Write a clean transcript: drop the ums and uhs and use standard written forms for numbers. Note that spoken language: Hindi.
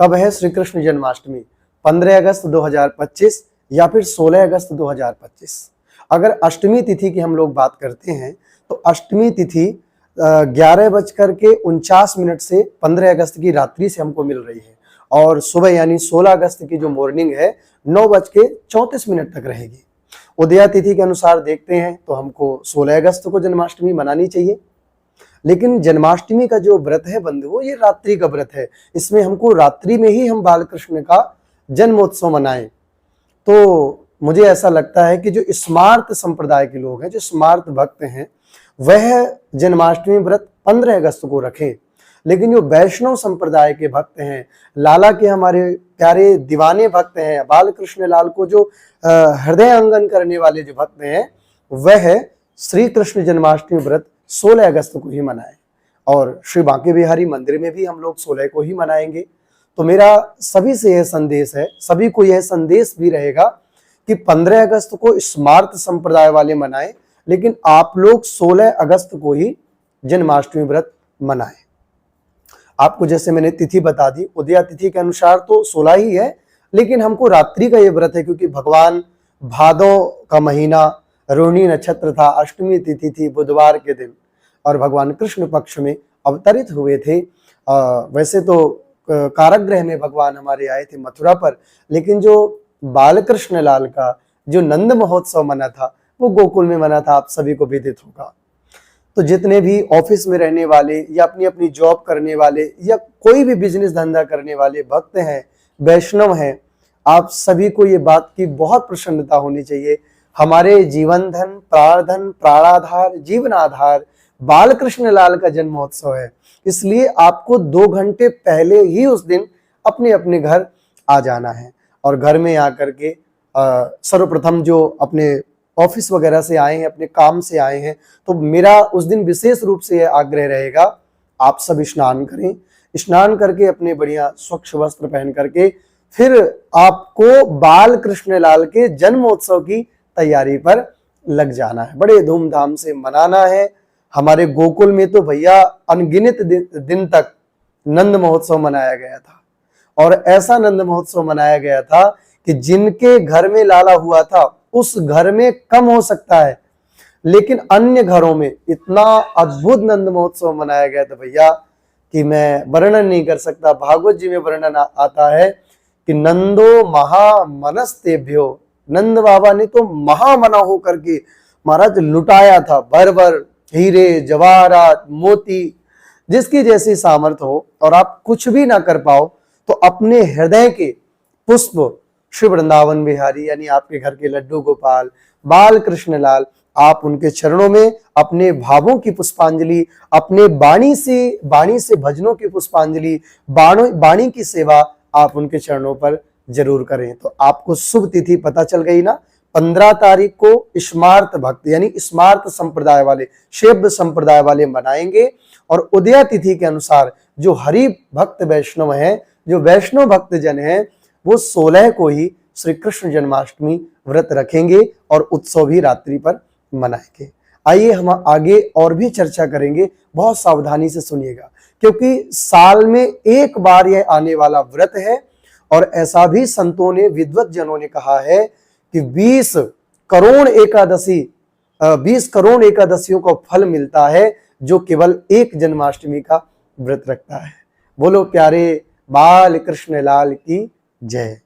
कब है श्री कृष्ण जन्माष्टमी? 15 अगस्त 2025 या फिर 16 अगस्त 2025। अगर अष्टमी तिथि की हम लोग बात करते हैं तो अष्टमी तिथि 11:49 से 15 अगस्त की रात्रि से हमको मिल रही है और सुबह यानी 16 अगस्त की जो मॉर्निंग है 9:34 तक रहेगी। उदया तिथि के अनुसार देखते हैं तो हमको 16 अगस्त को जन्माष्टमी मनानी चाहिए, लेकिन जन्माष्टमी का जो व्रत है बंधुओं, ये रात्रि का व्रत है। इसमें हमको रात्रि में ही हम बाल कृष्ण का जन्मोत्सव मनाएं। तो मुझे ऐसा लगता है कि जो स्मार्त संप्रदाय के लोग हैं, जो स्मार्त भक्त हैं, वह जन्माष्टमी व्रत 15 अगस्त को रखें। लेकिन जो वैष्णव संप्रदाय के भक्त हैं, लाला के हमारे प्यारे दीवाने भक्त हैं, बाल कृष्ण लाल को जो हृदय अंगन करने वाले जो भक्त हैं, वह श्री कृष्ण जन्माष्टमी व्रत 16 अगस्त को ही मनाएं और श्री बांके बिहारी मंदिर में भी हम लोग 16 को ही मनाएंगे। तो मेरा सभी से यह संदेश है, सभी को यह संदेश भी रहेगा कि 15 अगस्त को स्मार्त संप्रदाय वाले मनाएं, लेकिन आप लोग 16 अगस्त को ही जन्माष्टमी व्रत मनाएं। आपको जैसे मैंने तिथि बता दी, उदया तिथि के अनुसार तो 16 ही है, लेकिन हमको रात्रि का ये व्रत है क्योंकि भगवान भादों का महीना, रोहिणी नक्षत्र था, अष्टमी तिथि थी, बुधवार के दिन, और भगवान कृष्ण पक्ष में अवतरित हुए थे। वैसे तो कारागृह में भगवान हमारे आए थे मथुरा पर, लेकिन जो बाल कृष्ण लाल का जो नंद महोत्सव मना था वो गोकुल में मना था, आप सभी को विदित होगा। तो जितने भी ऑफिस में रहने वाले या अपनी अपनी जॉब करने वाले या कोई भी बिजनेस धंधा करने वाले भक्त हैं, वैष्णव हैं, आप सभी को ये बात की बहुत प्रसन्नता होनी चाहिए। हमारे जीवन धन, प्राणधन, प्राणाधार, जीवन आधार बाल कृष्ण लाल का जन्मोत्सव है, इसलिए आपको 2 घंटे पहले ही उस दिन अपने अपने घर आ जाना है और घर में आकर के सर्वप्रथम जो अपने ऑफिस वगैरह से आए हैं, अपने काम से आए हैं, तो मेरा उस दिन विशेष रूप से यह आग्रह रहेगा, आप सब स्नान करें। स्नान करके अपने बढ़िया स्वच्छ वस्त्र पहन करके फिर आपको बाल कृष्ण लाल के जन्मोत्सव की तैयारी पर लग जाना है, बड़े धूमधाम से मनाना है। हमारे गोकुल में तो भैया अनगिनत दिन तक नंद महोत्सव मनाया गया था और ऐसा नंद महोत्सव मनाया गया था कि जिनके घर में लाला हुआ था उस घर में कम हो सकता है, लेकिन अन्य घरों में इतना अद्भुत नंद महोत्सव मनाया गया था भैया कि मैं वर्णन नहीं कर सकता। भागवत जी में वर्णन आता है कि नंदो महामनस्तेभ्यो, नंद बाबा ने तो महामना होकर के महाराज लुटाया था, भर भर हीरे जवाहरात मोती, जिसकी जैसी सामर्थ्य हो और आप कुछ भी ना कर पाओ तो अपने हृदय के पुष्प श्री वृंदावन बिहारी यानी आपके घर के लड्डू गोपाल बाल कृष्ण लाल, आप उनके चरणों में अपने भावों की पुष्पांजलि, अपने वाणी से भजनों की पुष्पांजलि, वाणी की सेवा आप उनके चरणों पर जरूर करें। तो आपको शुभ तिथि पता चल गई ना। 15 तारीख को स्मार्त भक्त यानी स्मार्त संप्रदाय वाले, शैव संप्रदाय वाले मनाएंगे और उदया तिथि के अनुसार जो हरि भक्त वैष्णव हैं, जो वैष्णव भक्त जन हैं, वो 16 को ही श्री कृष्ण जन्माष्टमी व्रत रखेंगे और उत्सव भी रात्रि पर मनाएंगे। आइए हम आगे और भी चर्चा करेंगे, बहुत सावधानी से सुनिएगा क्योंकि साल में एक बार यह आने वाला व्रत है और ऐसा भी संतों ने, विद्वत जनों ने कहा है कि 20 करोड़ एकादशियों का फल मिलता है जो केवल एक जन्माष्टमी का व्रत रखता है। बोलो प्यारे बाल कृष्ण लाल की जय।